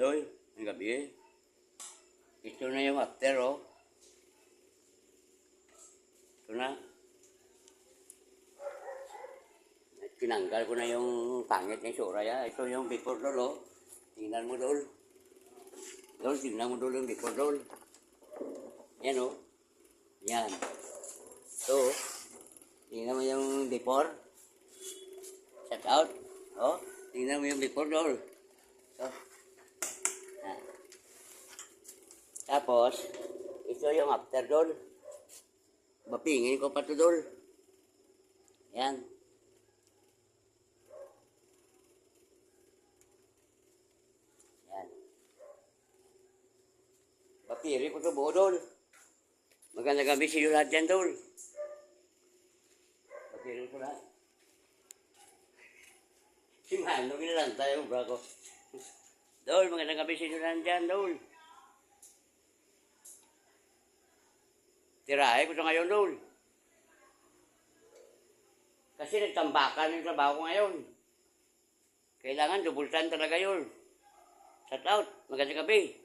Doy, ang gabi. Ito na yung after, oh. Ito na. Tinanggal ko na yung pangit ng sura ya. Ito yung before dol, oh. Tingnan mo dol. Dol, tingnan mo dol yung before dol. Yan, oh. Yan. Ito, oh. Tingnan mo yung before. Check out. Oh, tingnan mo yung before dol. Oh. Tapos, ito yung after dol. Mapingin ko pa ito dol. Yan. Yan. Mapiri ko ito buo dol. Maganda gabi siyo lahat dyan dol. Mapiri ko lahat. Si Mano, ginalantay yung bra ko. Dol, maganda gabi siyo lahat dyan dol. Tirahe ko sa ngayon, Dol. Kasi nagtambakan yung trabaho ko ngayon. Kailangan dubulsan talaga yun. Shout out. Magandang gabi.